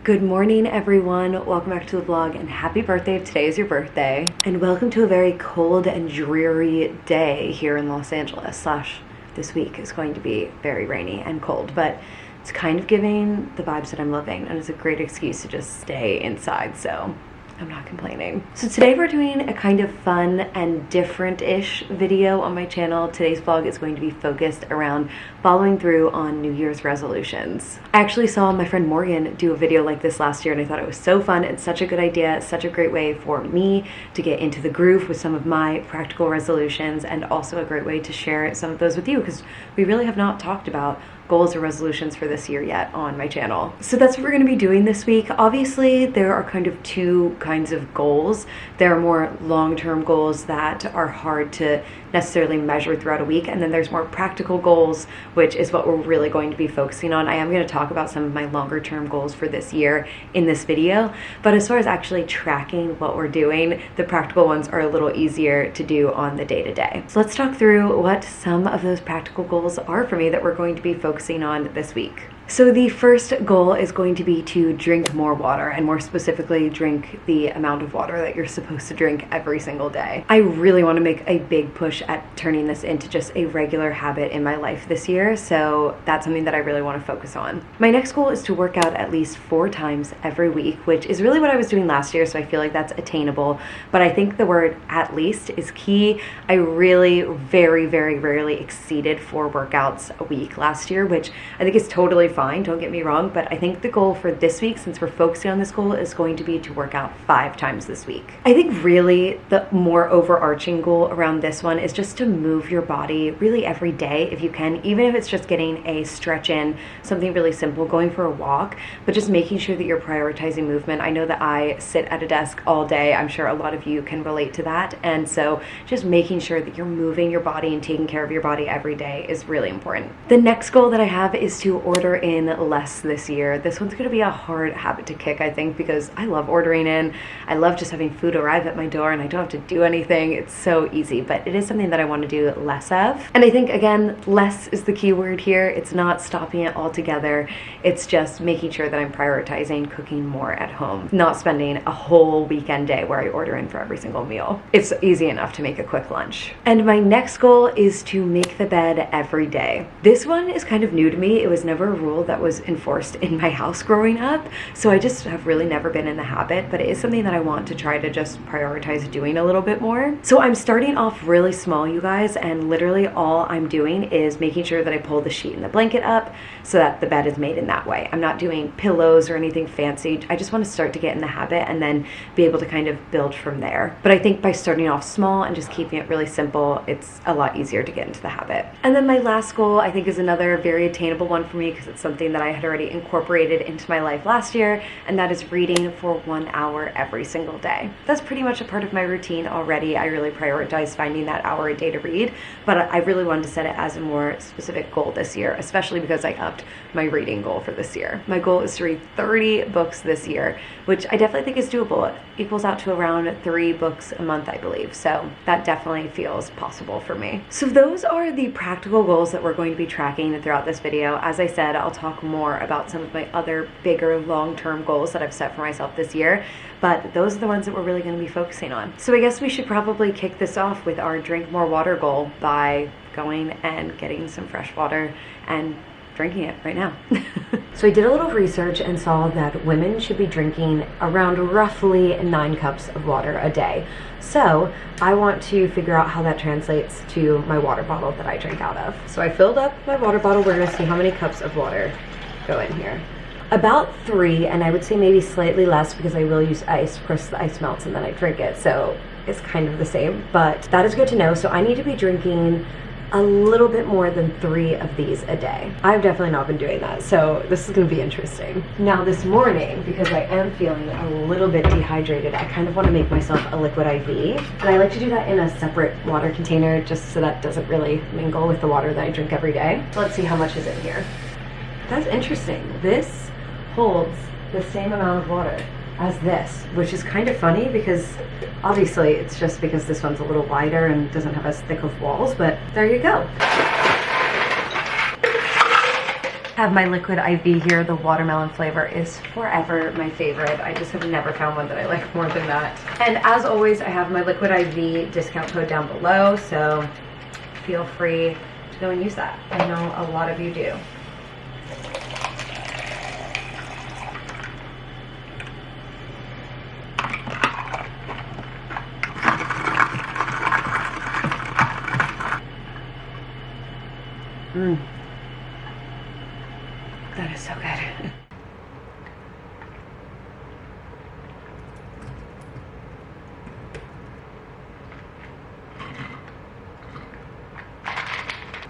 Good morning, everyone. Welcome back to the vlog and happy birthday if today is your birthday. And welcome to a very cold and dreary day here in Los Angeles. This week is going to be very rainy and cold, but it's kind of giving the vibes that I'm loving, and it's a great excuse to just stay inside, so I'm not complaining. So today we're doing a kind of fun and different-ish video on my channel. Today's vlog is going to be focused around following through on New Year's resolutions. I actually saw my friend Morgan do a video like this last year, and I thought it was so fun and such a good idea, such a great way for me to get into the groove with some of my practical resolutions, and also a great way to share some of those with you, because we really have not talked about goals or resolutions for this year yet on my channel. So that's what we're going to be doing this week. Obviously, there are kind of two kinds of goals. There are more long-term goals that are hard to necessarily measure throughout a week, and then there's more practical goals, which is what we're really going to be focusing on. I am going to talk about some of my longer term goals for this year in this video, but as far as actually tracking what we're doing, the practical ones are a little easier to do on the day-to-day. So let's talk through what some of those practical goals are for me that we're going to be focusing on this week. So the first goal is going to be to drink more water, and more specifically drink the amount of water that you're supposed to drink every single day. I really want to make a big push at turning this into just a regular habit in my life this year, so that's something that I really want to focus on. My next goal is to work out at least 4 times every week, which is really what I was doing last year, so I feel like that's attainable, but I think the word at least is key. I really very rarely exceeded 4 workouts a week last year, which I think is totally fine, don't get me wrong, but I think the goal for this week, since we're focusing on this goal, is going to be to work out 5 times this week. I think really the more overarching goal around this one is just to move your body really every day if you can, even if it's just getting a stretch in, something really simple, going for a walk, but just making sure that you're prioritizing movement. I know that I sit at a desk all day. I'm sure a lot of you can relate to that, and so just making sure that you're moving your body and taking care of your body every day is really important. The next goal that I have is to order in less this year. This one's going to be a hard habit to kick, I think, because I love ordering in. I love just having food arrive at my door and I don't have to do anything. It's so easy, but it is something that I want to do less of. And I think, again, less is the key word here. It's not stopping it altogether. It's just making sure that I'm prioritizing cooking more at home, not spending a whole weekend day where I order in for every single meal. It's easy enough to make a quick lunch. And my next goal is to make the bed every day. This one is kind of new to me. It was never a rule that was enforced in my house growing up, so I just have really never been in the habit, but it is something that I want to try to just prioritize doing a little bit more. So I'm starting off really small, you guys, and literally all I'm doing is making sure that I pull the sheet and the blanket up so that the bed is made in that way. I'm not doing pillows or anything fancy. I just want to start to get in the habit and then be able to kind of build from there. But I think by starting off small and just keeping it really simple, it's a lot easier to get into the habit. And then my last goal, I think, is another very attainable one for me, because it's something that I had already incorporated into my life last year, and that is reading for 1 hour every single day. That's pretty much a part of my routine already. I really prioritize finding that hour a day to read, but I really wanted to set it as a more specific goal this year, especially because I upped my reading goal for this year. My goal is to read 30 books this year, which I definitely think is doable. It equals out to around 3 books a month, I believe, so that definitely feels possible for me. So those are the practical goals that we're going to be tracking throughout this video. As I said, I'll talk more about some of my other bigger long-term goals that I've set for myself this year, but those are the ones that we're really going to be focusing on. So I guess we should probably kick this off with our drink more water goal by going and getting some fresh water and drinking it right now. So I did a little research and saw that women should be drinking around roughly 9 cups of water a day. So I want to figure out how that translates to my water bottle that I drink out of. So I filled up my water bottle. We're gonna see how many cups of water go in here. About 3, and I would say maybe slightly less because I will use ice. Of course, the ice melts and then I drink it, so it's kind of the same, but that is good to know. So I need to be drinking a little bit more than 3 of these a day. I've definitely not been doing that, so this is going to be interesting. Now this morning, because I am feeling a little bit dehydrated, I kind of want to make myself a liquid IV, and I like to do that in a separate water container just so that doesn't really mingle with the water that I drink every day. Let's see how much is in here. That's interesting. This holds the same amount of water as this, which is kind of funny because obviously it's just because this one's a little wider and doesn't have as thick of walls, but there you go. I have my liquid IV here. The watermelon flavor is forever my favorite. I just have never found one that I like more than that. And as always, I have my liquid IV discount code down below, so feel free to go and use that. I know a lot of you do. That is so good.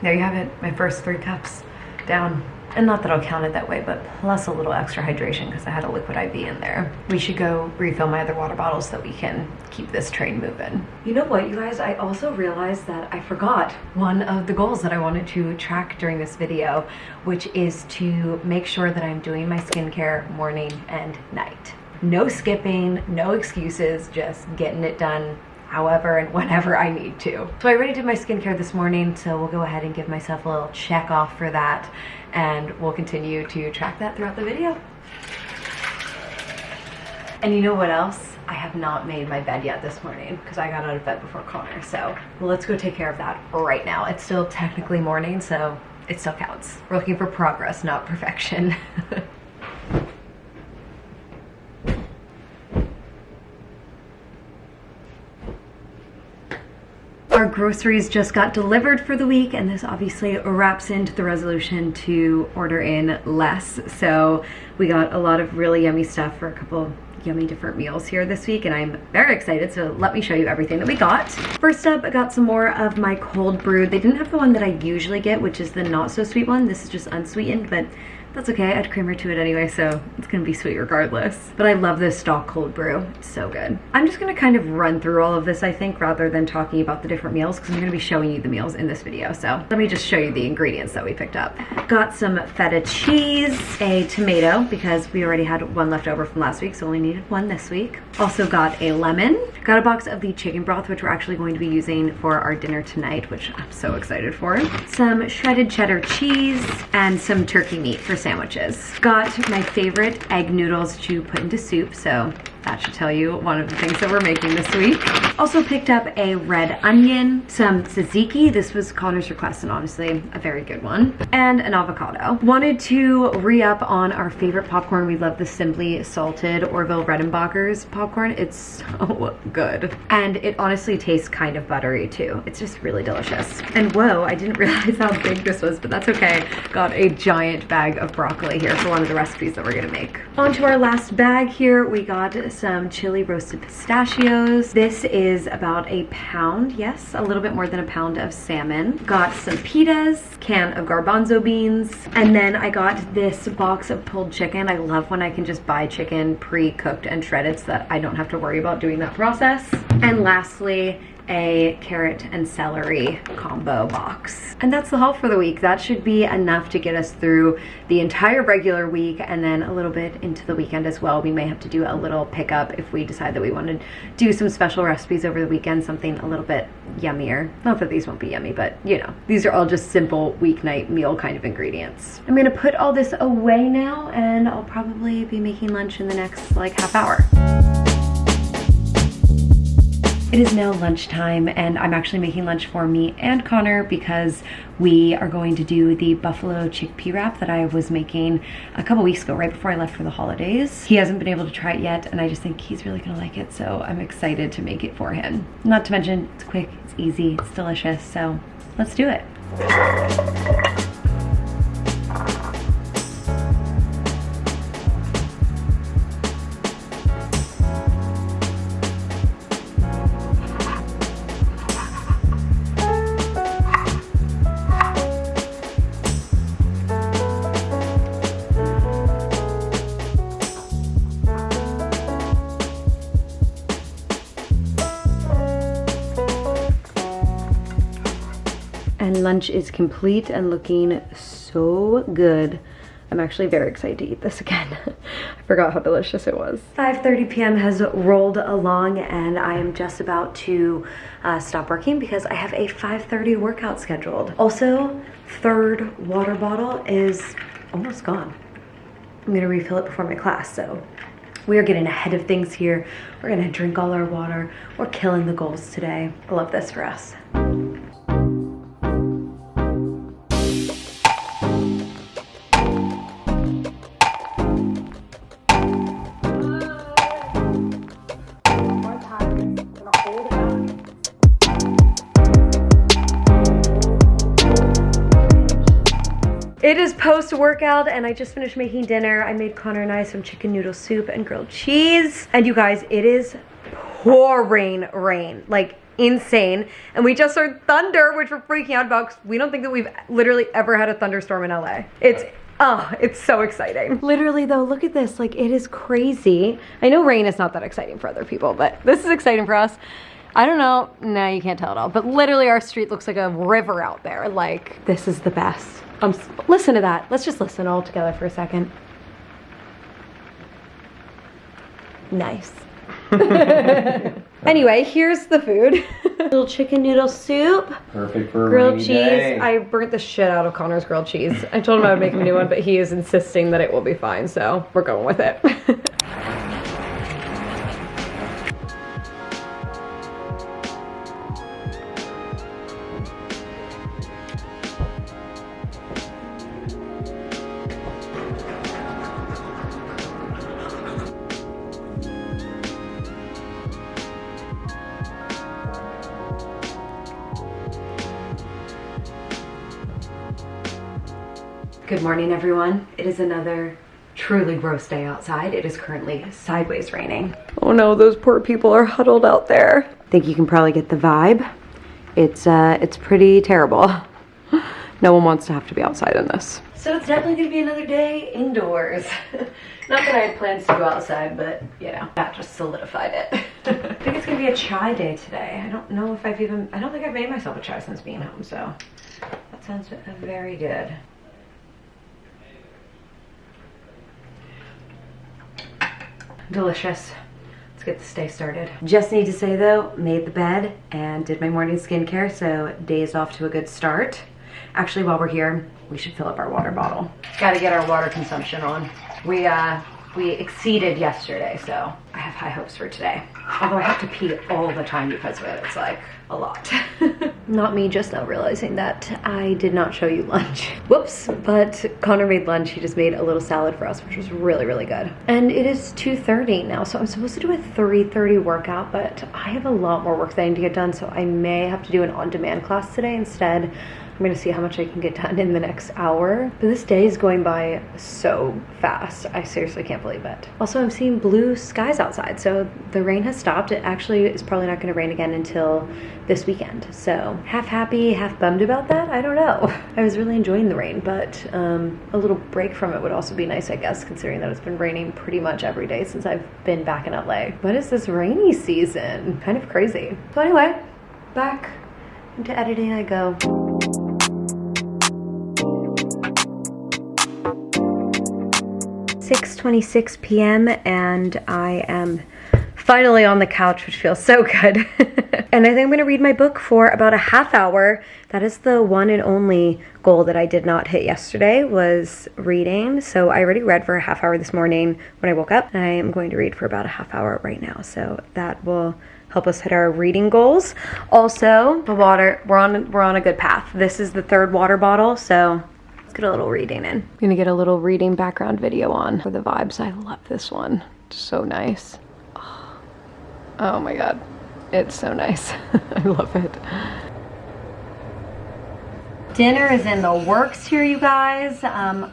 There you have it, my first 3 cups down. And not that I'll count it that way, but plus a little extra hydration because I had a liquid IV in there. We should go refill my other water bottles so we can keep this train moving. You know what, you guys? I also realized that I forgot one of the goals that I wanted to track during this video, which is to make sure that I'm doing my skincare morning and night. No skipping, no excuses, just getting it done however and whenever I need to. So I already did my skincare this morning, so we'll go ahead and give myself a little check off for that, and we'll continue to track that throughout the video. And you know what else? I have not made my bed yet this morning because I got out of bed before Connor, so let's go take care of that right now. It's still technically morning, so it still counts. We're looking for progress, not perfection. Our groceries just got delivered for the week, and this obviously wraps into the resolution to order in less. So we got a lot of really yummy stuff for a couple yummy different meals here this week, and I'm very excited. So let me show you everything that we got. First up, I got some more of my cold brew. They didn't have the one that I usually get, which is the not so sweet one. This is just unsweetened, but that's okay. I add creamer to it anyway, so it's gonna be sweet regardless. But I love this stock cold brew. It's so good. I'm just gonna kind of run through all of this, I think, rather than talking about the different meals, because I'm gonna be showing you the meals in this video. So let me just show you the ingredients that we picked up. Got some feta cheese, a tomato, because we already had one left over from last week, so only needed one this week. Also got a lemon. Got a box of the chicken broth, which we're actually going to be using for our dinner tonight, which I'm so excited for. Some shredded cheddar cheese, and some turkey meat for sandwiches. Got my favorite egg noodles to put into soup, so that should tell you one of the things that we're making this week. Also picked up a red onion, some tzatziki. This was Connor's request and honestly a very good one. And an avocado. Wanted to re-up on our favorite popcorn. We love the Simply Salted Orville Redenbacher's popcorn. It's so good. And it honestly tastes kind of buttery too. It's just really delicious. And whoa, I didn't realize how big this was, but that's okay. Got a giant bag of broccoli here for one of the recipes that we're gonna make. On to our last bag here, we got some chili roasted pistachios. This is about a pound, yes, a little bit more than a pound of salmon. Got some pitas, can of garbanzo beans, and then I got this box of pulled chicken. I love when I can just buy chicken pre-cooked and shredded so that I don't have to worry about doing that process. And lastly, a carrot and celery combo box. And that's the haul for the week. That should be enough to get us through the entire regular week and then a little bit into the weekend as well. We may have to do a little pickup if we decide that we want to do some special recipes over the weekend, something a little bit yummier. Not that these won't be yummy, but you know, these are all just simple weeknight meal kind of ingredients. I'm gonna put all this away now, and I'll probably be making lunch in the next like half hour. It is now lunchtime, and I'm actually making lunch for me and Connor because we are going to do the buffalo chickpea wrap that I was making a couple weeks ago, right before I left for the holidays. He hasn't been able to try it yet, and I just think he's really gonna like it, so I'm excited to make it for him. Not to mention, it's quick, it's easy, it's delicious, so let's do it. And lunch is complete and looking so good. I'm actually very excited to eat this again. I forgot how delicious it was. 5:30 p.m. has rolled along, and I am just about to stop working because I have a 5:30 workout scheduled. Also, third water bottle is almost gone. I'm gonna refill it before my class, so we are getting ahead of things here. We're gonna drink all our water. We're killing the goals today. I love this for us. It is post-workout and I just finished making dinner. I made Connor and I some chicken noodle soup and grilled cheese. And you guys, it is pouring rain, like insane. And we just heard thunder, which we're freaking out about because we don't think that we've literally ever had a thunderstorm in LA. It's so exciting. Literally though, look at this, like it is crazy. I know rain is not that exciting for other people, but this is exciting for us. I don't know, no, you can't tell at all, but literally our street looks like a river out there. Like, this is the best. Listen to that. Let's just listen all together for a second. Nice. Anyway, here's the food. Little chicken noodle soup. Perfect for a grilled rainy cheese. day. I burnt the shit out of Connor's grilled cheese. I told him I would make him a new one, but he is insisting that it will be fine, so we're going with it. Good morning, everyone. It is another truly gross day outside. It is currently sideways raining. Oh no, those poor people are huddled out there. I think you can probably get the vibe. It's pretty terrible. No one wants to have to be outside in this. So it's definitely gonna be another day indoors. Not that I had plans to go outside, but you know, that just solidified it. I think it's gonna be a chai day today. I don't know if I don't think I've made myself a chai since being home, so that sounds very good. Delicious. Let's get this day started. Just need to say though, made the bed and did my morning skincare, so day is off to a good start. Actually, while we're here, we should fill up our water bottle. Gotta get our water consumption on. We exceeded yesterday, so I have high hopes for today. Although I have to pee all the time because of it. It's like a lot. Not me just now realizing that I did not show you lunch. Whoops, but Connor made lunch. He just made a little salad for us, which was really, really good. And it is 2:30 now, so I'm supposed to do a 3:30 workout, but I have a lot more work that I need to get done, so I may have to do an on-demand class today instead. I'm gonna see how much I can get done in the next hour. But this day is going by so fast. I seriously can't believe it. Also, I'm seeing blue skies outside, so the rain has stopped. It actually is probably not gonna rain again until this weekend. So half happy, half bummed about that. I don't know. I was really enjoying the rain, but a little break from it would also be nice, I guess, considering that it's been raining pretty much every day since I've been back in LA. What is this rainy season? Kind of crazy. So anyway, back into editing I go. .26 p.m. and I am finally on the couch, which feels so good. And I think I'm gonna read my book for about a half hour. That is the one and only goal that I did not hit yesterday, was reading. So I already read for a half hour this morning when I woke up. I am going to read for about a half hour right now. So that will help us hit our reading goals. Also, the water, we're on a good path. This is the third water bottle, so get a little reading in. I'm gonna get a little reading background video on for the vibes. I love this one. It's so nice. Oh my god. It's so nice. I love it. Dinner is in the works here, you guys.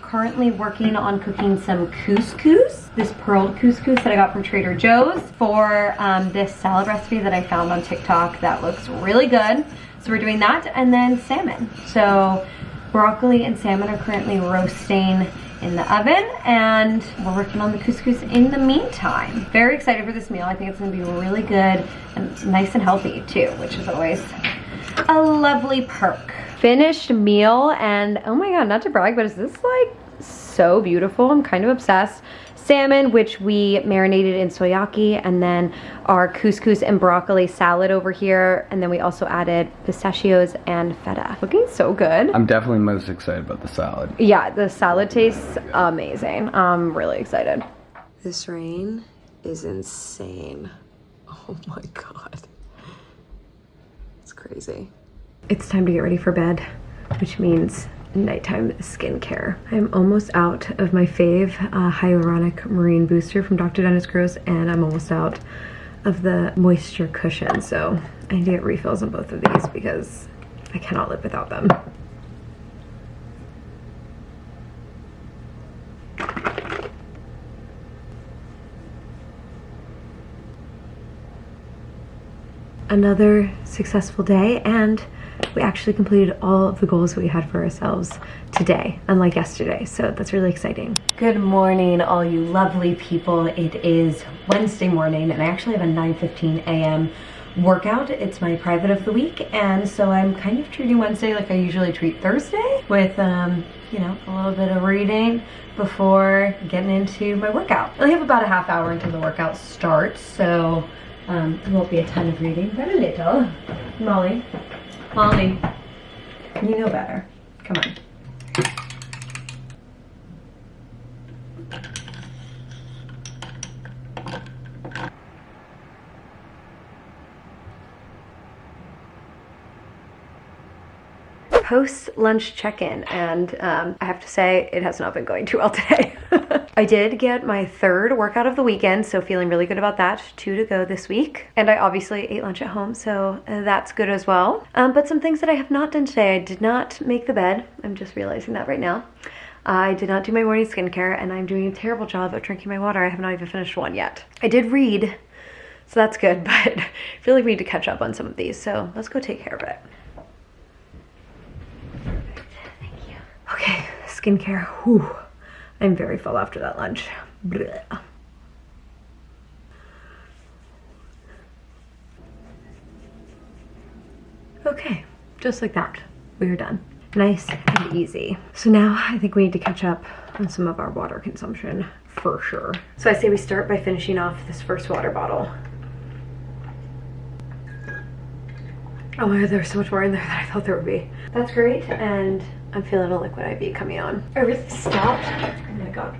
Currently working on cooking some couscous. This pearled couscous that I got from Trader Joe's for this salad recipe that I found on TikTok that looks really good. So we're doing that, and then salmon. So broccoli and salmon are currently roasting in the oven, and we're working on the couscous in the meantime. Very excited for this meal. I think it's gonna be really good and nice and healthy too, which is always a lovely perk. Finished meal, and oh my god, not to brag, but is this like so beautiful? I'm kind of obsessed. salmon, which we marinated in soyaki, and then our couscous and broccoli salad over here. And then we also added pistachios and feta. Looking so good. I'm definitely most excited about the salad. Yeah, the salad tastes amazing. I'm really excited. This rain is insane. Oh my God. It's crazy. It's time to get ready for bed, which means nighttime skincare. I'm almost out of my fave hyaluronic marine booster from Dr. Dennis Gross, and I'm almost out of the moisture cushion. So I need to get refills on both of these because I cannot live without them. Another successful day, and we actually completed all of the goals that we had for ourselves today, unlike yesterday, so that's really exciting. Good morning, all you lovely people. It is Wednesday morning, and I actually have a 9:15 a.m. workout. It's my private of the week, and so I'm kind of treating Wednesday like I usually treat Thursday, with you know, a little bit of reading before getting into my workout. I only have about a half hour until the workout starts, so it won't be a ton of reading, but a little. Molly, you know better. Come on. Post-lunch check-in, and I have to say it has not been going too well today. I did get my third workout of the weekend, so feeling really good about that. 2 to go this week. And I obviously ate lunch at home, so that's good as well. But some things that I have not done today. I did not make the bed. I'm just realizing that right now. I did not do my morning skincare, and I'm doing a terrible job of drinking my water. I have not even finished one yet. I did read, so that's good, but I feel like we need to catch up on some of these, so let's go take care of it. Okay, skincare. Whew. I'm very full after that lunch. Blech. Okay, just like that, we are done. Nice and easy. So now I think we need to catch up on some of our water consumption for sure. So I say we start by finishing off this first water bottle. Oh my God, there's so much more in there than I thought there would be. That's great, and I'm feeling a liquid IV coming on. I really stopped, oh my God.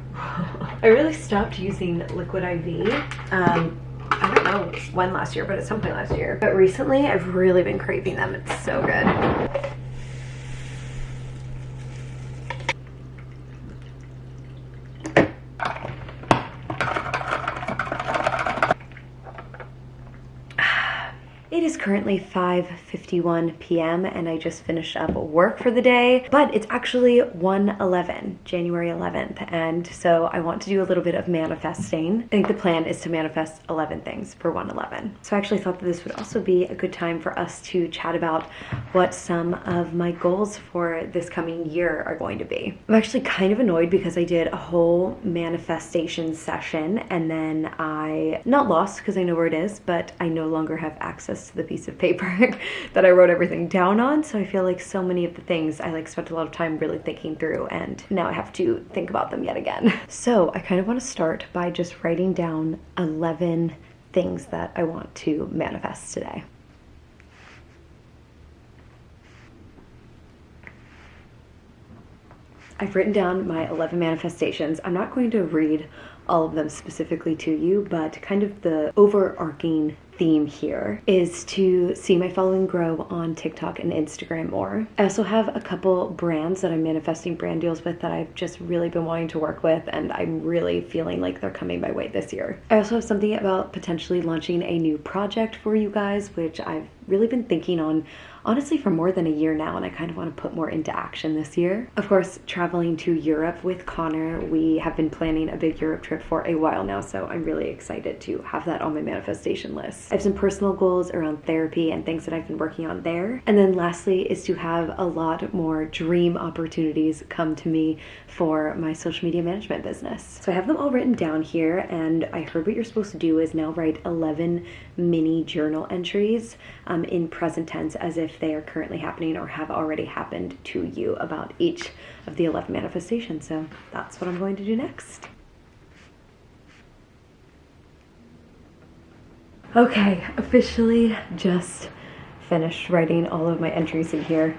I really stopped using liquid IV. I don't know when last year, but at some point last year. But recently, I've really been craving them. It's so good. It is currently 5:51 p.m. and I just finished up work for the day, but it's actually 1/11, January 11th, and so I want to do a little bit of manifesting. I think the plan is to manifest 11 things for 1/11. So I actually thought that this would also be a good time for us to chat about what some of my goals for this coming year are going to be. I'm actually kind of annoyed because I did a whole manifestation session and then I, not lost because I know where it is, but I no longer have access to the piece of paper that I wrote everything down on. So I feel like so many of the things I spent a lot of time really thinking through, and now I have to think about them yet again. So I kind of want to start by just writing down 11 things that I want to manifest today. I've written down my 11 manifestations. I'm not going to read all of them specifically to you, but kind of the overarching theme here is to see my following grow on TikTok and Instagram more. I also have a couple brands that I'm manifesting brand deals with that I've just really been wanting to work with, and I'm really feeling like they're coming my way this year. I also have something about potentially launching a new project for you guys, which I've really been thinking on honestly for more than a year now, and I kind of want to put more into action this year. Of course, traveling to Europe with Connor. We have been planning a big Europe trip for a while now, so I'm really excited to have that on my manifestation list. I have some personal goals around therapy and things that I've been working on there. And then lastly is to have a lot more dream opportunities come to me for my social media management business. So I have them all written down here, and I heard what you're supposed to do is now write 11 mini journal entries in present tense as if they are currently happening or have already happened to you about each of the 11 manifestations. So that's what I'm going to do next. Okay, officially just finished writing all of my entries in here.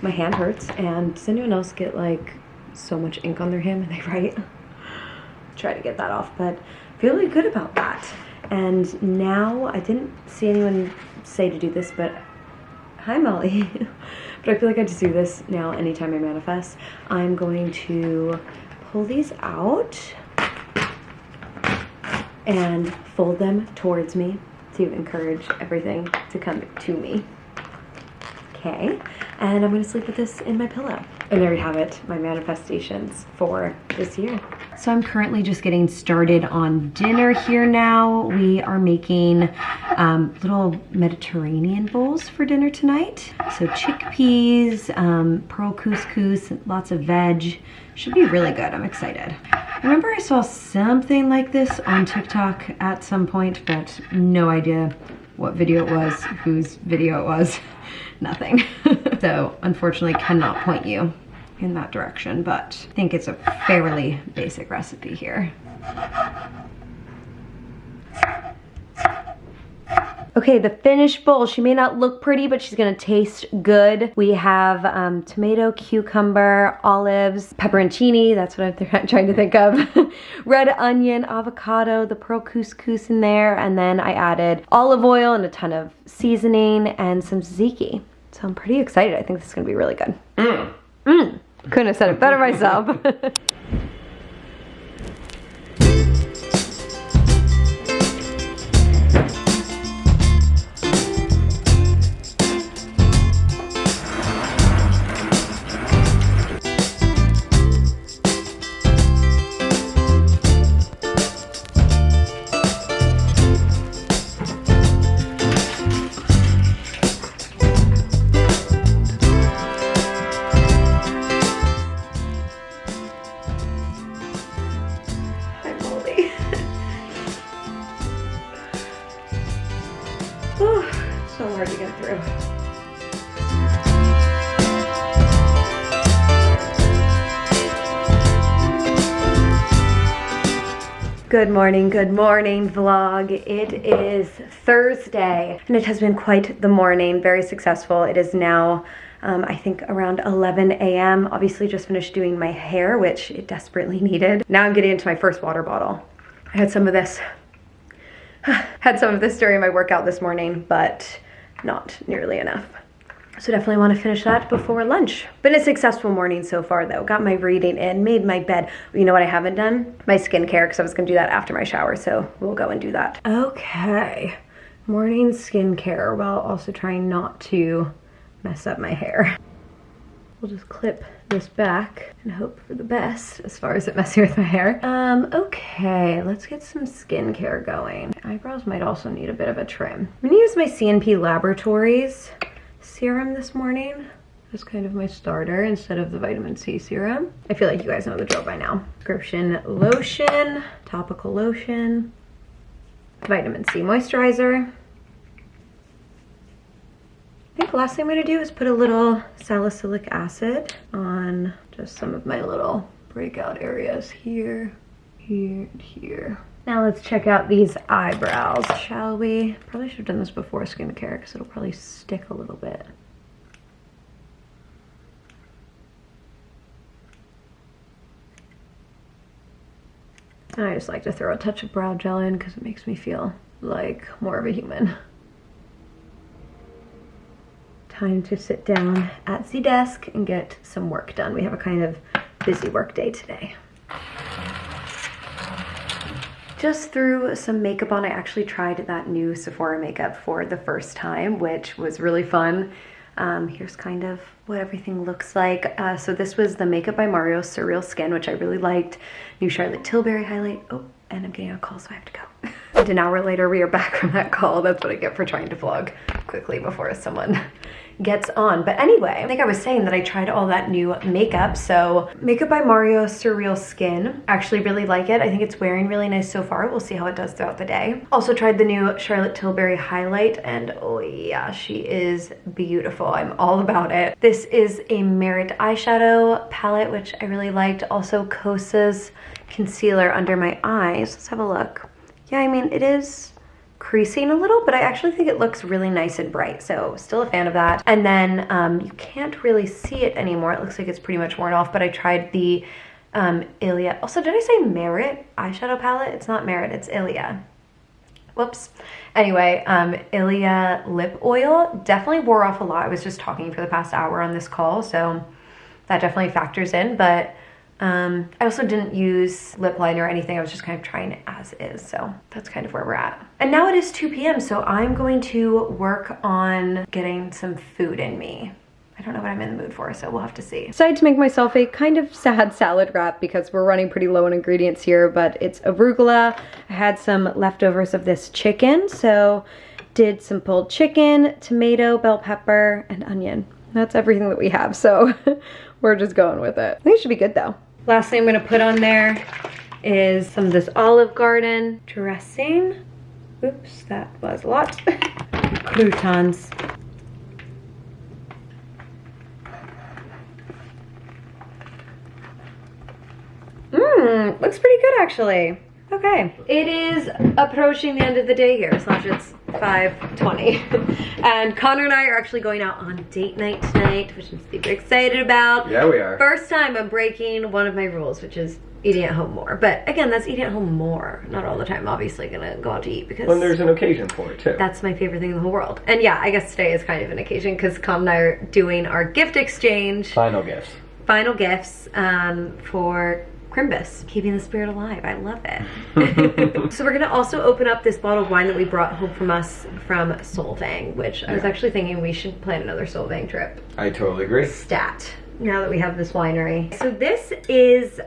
My hand hurts, and does anyone else get like so much ink on their hand when they write? Try to get that off, but I feel really good about that. And now, I didn't see anyone say to do this, but hi Molly. But I feel like I just do this now anytime I manifest. I'm going to pull these out and fold them towards me to encourage everything to come to me. Okay, and I'm gonna sleep with this in my pillow. And there we have it, my manifestations for this year. So I'm currently just getting started on dinner here now. We are making little Mediterranean bowls for dinner tonight. So chickpeas, pearl couscous, lots of veg. Should be really good, I'm excited. I remember I saw something like this on TikTok at some point, but no idea what video it was, whose video it was, nothing. So unfortunately cannot point you in that direction, but I think it's a fairly basic recipe here. Okay, the finished bowl. She may not look pretty, but she's gonna taste good. We have tomato, cucumber, olives, pepperoncini, that's what I'm trying to think of. Red onion, avocado, the pearl couscous in there, and then I added olive oil and a ton of seasoning and some tzatziki. So I'm pretty excited. I think this is gonna be really good. Couldn't have said it better myself. So hard to get through. Good morning vlog. It is Thursday and it has been quite the morning, very successful. It is now I think around 11 a.m. Obviously just finished doing my hair, which it desperately needed. Now I'm getting into my first water bottle. I had some of this during my workout this morning, but not nearly enough. So definitely want to finish that before lunch. Been a successful morning so far though. Got my reading in, made my bed. You know what I haven't done? My skincare, because I was gonna do that after my shower, so we'll go and do that. Okay, morning skincare while also trying not to mess up my hair. We'll just clip this back and hope for the best as far as it messing with my hair. Okay, let's get some skincare going. Eyebrows might also need a bit of a trim. I'm gonna use my CNP Laboratories serum this morning as kind of my starter instead of the vitamin C serum. I feel like you guys know the drill by now. Prescription lotion, topical lotion, vitamin C moisturizer. I think the last thing I'm gonna do is put a little salicylic acid on just some of my little breakout areas here, here, and here. Now let's check out these eyebrows, shall we? Probably should have done this before skincare because it'll probably stick a little bit. And I just like to throw a touch of brow gel in because it makes me feel like more of a human. Time to sit down at the desk and get some work done. We have a kind of busy work day today. Just threw some makeup on. I actually tried that new Sephora makeup for the first time, which was really fun. Here's kind of what everything looks like. So this was the Makeup by Mario Surreal Skin, which I really liked. New Charlotte Tilbury highlight. Oh, and I'm getting a call, so I have to go. And an hour later, we are back from that call. That's what I get for trying to vlog quickly before someone gets on. But anyway, I think I was saying that I tried all that new makeup. So Makeup by Mario Surreal Skin, actually really like it. I think it's wearing really nice so far. We'll see how it does throughout the day. Also tried the new Charlotte Tilbury highlight, and oh yeah, she is beautiful. I'm all about it. This is a Merit eyeshadow palette, which I really liked. Also Kosas concealer under my eyes. Let's have a look. Yeah, I mean, it is creasing a little, but I actually think it looks really nice and bright, so still a fan of that. And then you can't really see it anymore. It looks like it's pretty much worn off, but I tried the Ilia. Also, did I say Merit eyeshadow palette? It's not Merit, it's Ilia. Whoops. Anyway, Ilia lip oil definitely wore off a lot. I was just talking for the past hour on this call, so that definitely factors in, but I also didn't use lip liner or anything. I was just kind of trying it as is, so that's kind of where we're at. And now it is 2 p.m., so I'm going to work on getting some food in me. I don't know what I'm in the mood for, so we'll have to see. Decided to make myself a kind of sad salad wrap because we're running pretty low on ingredients here, but it's arugula. I had some leftovers of this chicken, so did some pulled chicken, tomato, bell pepper, and onion. That's everything that we have, so we're just going with it. I think it should be good though. Last thing I'm gonna put on there is some of this Olive Garden dressing. Oops, that was a lot. Croutons. Looks pretty good actually. Okay, it is approaching the end of the day here, slash it's 5:20. And Connor and I are actually going out on date night tonight, which I'm super excited about. Yeah, we are. First time I'm breaking one of my rules, which is eating at home more. But again, that's eating at home more. Not all the time, obviously, gonna go out to eat because... Well, there's an occasion for it, too. That's my favorite thing in the whole world. And yeah, I guess today is kind of an occasion because Con and I are doing our gift exchange. Final gifts. Final gifts for Crimbus, keeping the spirit alive. I love it. So we're gonna also open up this bottle of wine that we brought home from Solvang, which I was actually thinking we should plan another Solvang trip. I totally agree. Stat. Now that we have this winery. So this is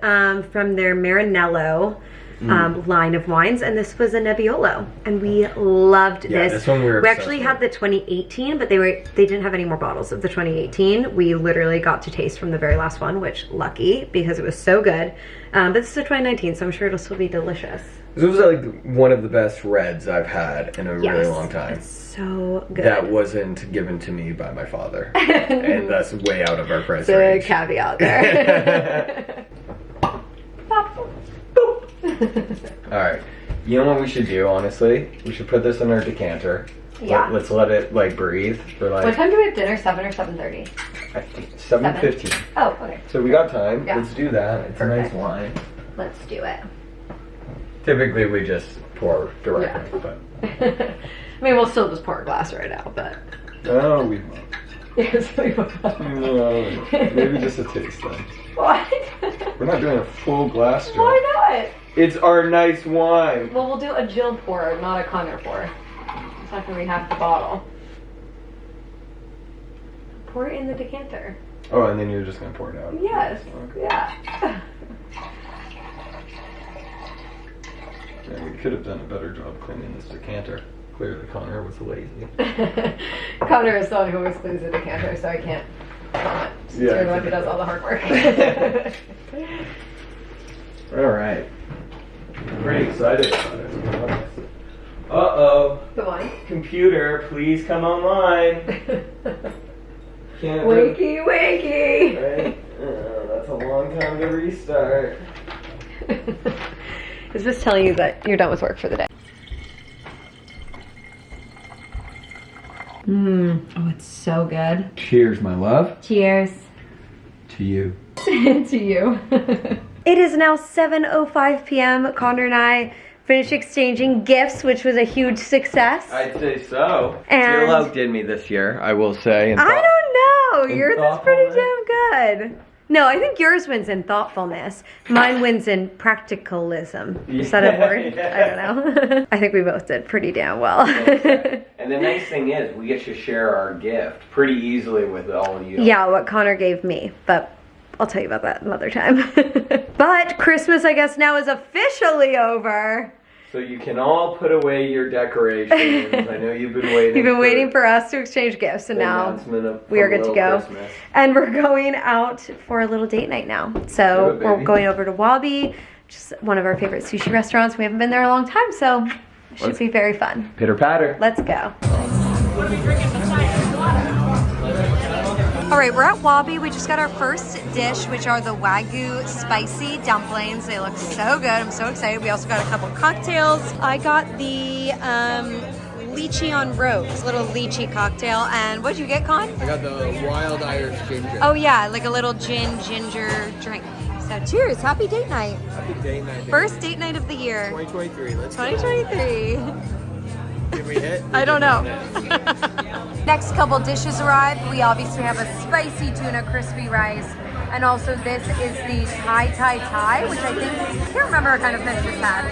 from their Marinello line of wines, and this was a Nebbiolo, and we loved this. This one we actually had the 2018, but they didn't have any more bottles of the 2018. We literally got to taste from the very last one, which lucky because it was so good. But this is a 2019, so I'm sure it'll still be delicious. This was like one of the best reds I've had in a really long time. It's so good. That wasn't given to me by my father, and that's way out of our price the range. caveat there. Alright, you know what we should do, honestly? We should put this in our decanter. Yeah. Let's let it, like, breathe for, like... What time do we have dinner? 7 or 7:30? 7:15. Oh, okay. So we got time. Yeah. Let's do that. It's Perfect. a nice wine. Let's do it. Typically, we just pour directly, but... I mean, we'll still just pour a glass right now, but... Oh, we won't. Yes, we will. No, maybe just a taste then. What? We're not doing a full glass, Jill. Why not? It's our nice wine. Well, we'll do a Jill pour, not a Connor pour. It's not gonna be half the bottle. Pour it in the decanter. Oh, and then you're just gonna pour it out. Yes. Okay. Yeah. Yeah, we could have done a better job cleaning this decanter. Clearly, Connor was lazy. Connor is the one who always cleans the decanter, so I can't comment. Yeah, You're the one who does all the hard work. Alright. Pretty excited about it, to be honest. Uh-oh. The wine. Computer, please come online. Can't Wakey, wakey. Right? That's a long time to restart. It's just telling you that you're done with work for the day. Oh, it's so good. Cheers, my love. Cheers. To you. To you. It is now 7:05 p.m. Connor and I finished exchanging gifts, which was a huge success. I'd say so. And Jill outdid me this year, I will say. I don't know. in Yours is pretty thoughtfulness? damn good. No, I think yours wins in thoughtfulness. Mine wins in practicalism. Is that a word? Yeah. I don't know. I think we both did pretty damn well. And the nice thing is, we get to share our gift pretty easily with all of you. Yeah, what Connor gave me, but I'll tell you about that another time. But Christmas, I guess, now is officially over. So you can all put away your decorations. I know you've been waiting. You've been waiting for us to exchange gifts, and now we are good to go. Christmas. And we're going out for a little date night now. So Good, we're baby. going over to Wabi, just one of our favorite sushi restaurants. We haven't been there in a long time, so it should be very fun. Pitter patter. Let's go. All right, we're at Wabi. We just got our first dish, which are the Wagyu spicy dumplings. They look so good. I'm so excited. We also got a couple cocktails. I got the lychee on rose, little lychee cocktail. And what'd you get, Con? I got the wild Irish ginger. Oh yeah, like a little ginger drink. So cheers, happy date night. Happy date night. First date night of the year. 2023, let's 2023. Did we hit? I don't know. Next couple dishes arrived. We obviously have a spicy tuna crispy rice. And also this is the Thai, which I think, I can't remember what kind of fish this had.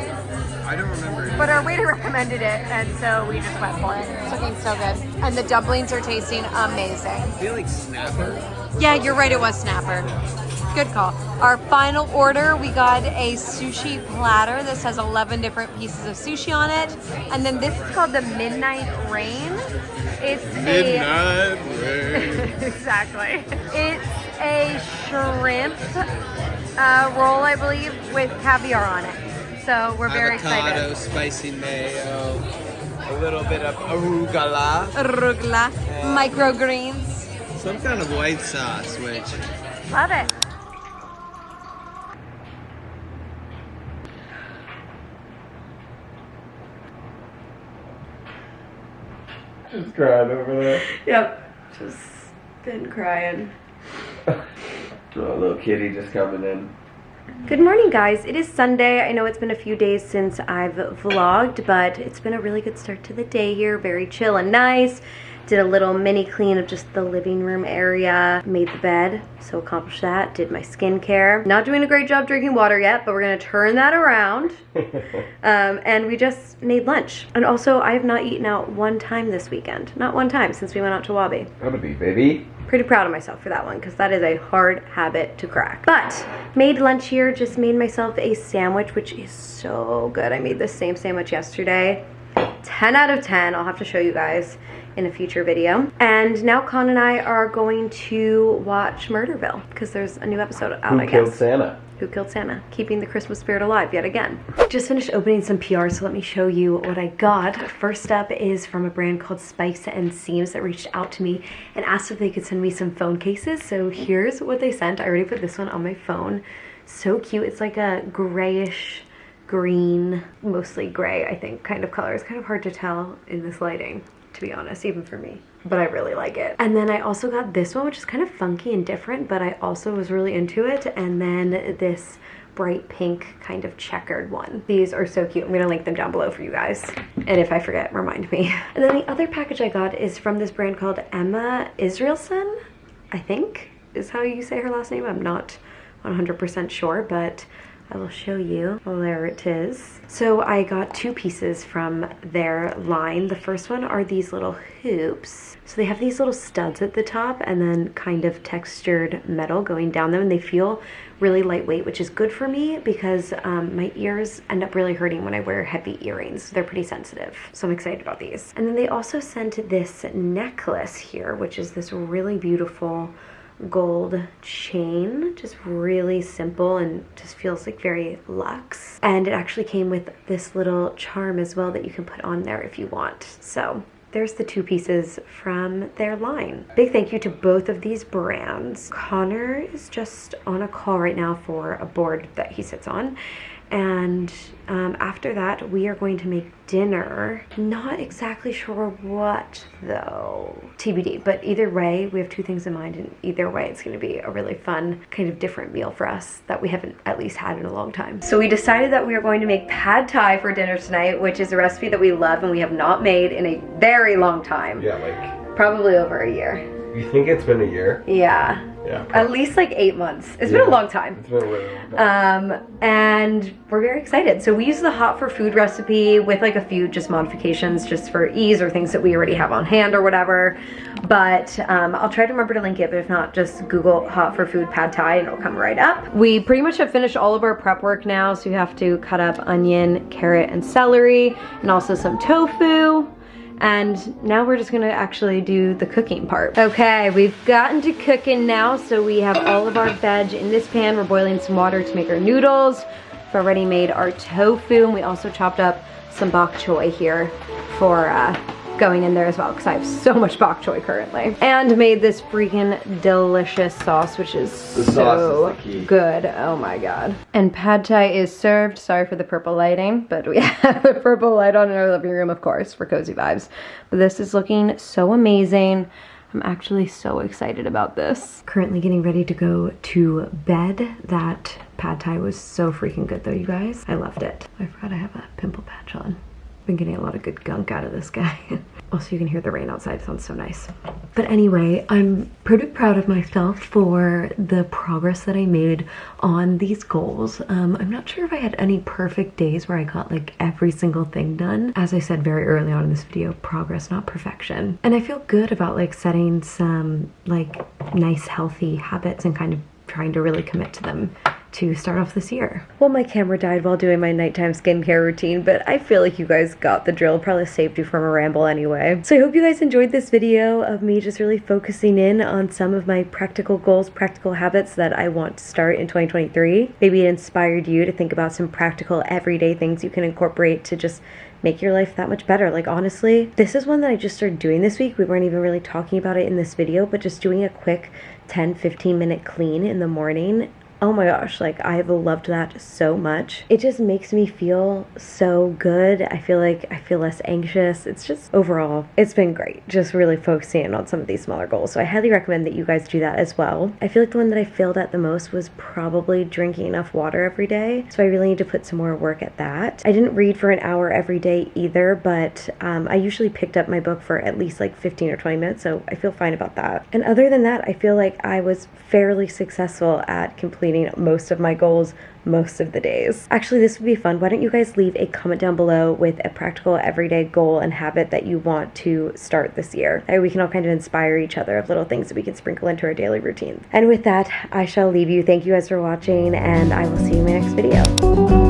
I don't remember. But our waiter recommended it, and so we just went for it. It's looking so good. And the dumplings are tasting amazing. I feel like snapper. Yeah, you're right, it was snapper. Good call. Our final order, we got a sushi platter. This has 11 different pieces of sushi on it. And then this is called the Midnight Rain. It's Midnight Rain. Exactly. It's a shrimp roll, I believe, with caviar on it. So we're very Avocado, excited. spicy mayo, a little bit of arugula. Arugula, microgreens. Some kind of white sauce, which... Love it. Just crying over there. Yep, just been crying. Oh, little kitty just coming in. Good morning, guys. It is Sunday. I know it's been a few days since I've vlogged, but it's been a really good start to the day here. Very chill and nice. Did a little mini clean of just the living room area. Made the bed, so accomplished that. Did my skincare. Not doing a great job drinking water yet, but we're gonna turn that around. And we just made lunch. And also, I have not eaten out one time this weekend. Not one time since we went out to Wabi. Gotta be, baby. Pretty proud of myself for that one, because that is a hard habit to crack. But made lunch here, just made myself a sandwich, which is so good. I made the same sandwich yesterday. 10 out of 10. I'll have to show you guys in a future video. And now Con and I are going to watch Murderville, because there's a new episode out, I guess. Who killed Santa? Who Killed Santa? Keeping the Christmas spirit alive yet again. Just finished opening some PR, so let me show you what I got. First up is from a brand called Spikes and Seams that reached out to me and asked if they could send me some phone cases. So here's what they sent. I already put this one on my phone. So cute. It's like a grayish green, mostly gray, I think, kind of color. It's kind of hard to tell in this lighting, to be honest, even for me. But I really like it. And then I also got this one, which is kind of funky and different, but I also was really into it. And then this bright pink kind of checkered one. These are so cute. I'm gonna link them down below for you guys. And if I forget, remind me. And then the other package I got is from this brand called Emma Israelson, I think is how you say her last name. I'm not 100% sure, but I will show you. Oh, there it is. So I got two pieces from their line. The first one are these little hoops. So they have these little studs at the top and then kind of textured metal going down them, and they feel really lightweight, which is good for me because my ears end up really hurting when I wear heavy earrings. They're pretty sensitive. So I'm excited about these. And then they also sent this necklace here, which is this really beautiful gold chain, just really simple and just feels like very luxe. And it actually came with this little charm as well that you can put on there if you want. So there's the two pieces from their line. Big thank you to both of these brands. Connor is just on a call right now for a board that he sits on. And after that, we are going to make dinner. Not exactly sure what though, TBD, but either way, we have two things in mind, and either way, it's gonna be a really fun, kind of different meal for us that we haven't at least had in a long time. So we decided that we are going to make pad thai for dinner tonight, which is a recipe that we love and we have not made in a very long time. Yeah, like... Probably over a year. You think it's been a year? Yeah. Yeah. At least like 8 months. It's been a long time. It's been a really long time. And we're very excited. So we use the hot for food recipe with like a few just modifications just for ease or things that we already have on hand or whatever. But I'll try to remember to link it, but if not, just Google hot for food pad thai and it'll come right up. We pretty much have finished all of our prep work now. So you have to cut up onion, carrot, and celery, and also some tofu. And now we're just gonna actually do the cooking part. Okay, we've gotten to cooking now. So we have all of our veg in this pan. We're boiling some water to make our noodles. We've already made our tofu, and we also chopped up some bok choy here for going in there as well because I have so much bok choy currently. And made this freaking delicious sauce, which is so good. Oh my god. And pad thai is served. Sorry for the purple lighting, but we have a purple light on in our living room, of course, for cozy vibes. But this is looking so amazing. I'm actually so excited about this. Currently getting ready to go to bed. That pad thai was so freaking good though, you guys. I loved it. I forgot I have a pimple patch on. Been getting a lot of good gunk out of this guy. Also, you can hear the rain outside. It sounds so nice. But anyway, I'm pretty proud of myself for the progress that I made on these goals. I'm not sure if I had any perfect days where I got like every single thing done. As I said very early on in this video, progress, not perfection. And I feel good about like setting some like nice healthy habits and kind of trying to really commit to them to start off this year. Well, my camera died while doing my nighttime skincare routine, but I feel like you guys got the drill. Probably saved you from a ramble anyway. So I hope you guys enjoyed this video of me just really focusing in on some of my practical goals, practical habits that I want to start in 2023. Maybe it inspired you to think about some practical everyday things you can incorporate to just make your life that much better. Like honestly, this is one that I just started doing this week. We weren't even really talking about it in this video, but just doing a quick 10-15 minute clean in the morning. Oh my gosh, like I have loved that so much. It just makes me feel so good. I feel like I feel less anxious. It's just overall, it's been great. Just really focusing on some of these smaller goals. So I highly recommend that you guys do that as well. I feel like the one that I failed at the most was probably drinking enough water every day. So I really need to put some more work at that. I didn't read for an hour every day either, but I usually picked up my book for at least like 15 or 20 minutes. So I feel fine about that. And other than that, I feel like I was fairly successful at completing most of my goals most of the days. Actually, this would be fun. Why don't you guys leave a comment down below with a practical everyday goal and habit that you want to start this year. We can all kind of inspire each other of little things that we can sprinkle into our daily routines. And with that, I shall leave you. Thank you guys for watching, and I will see you in my next video.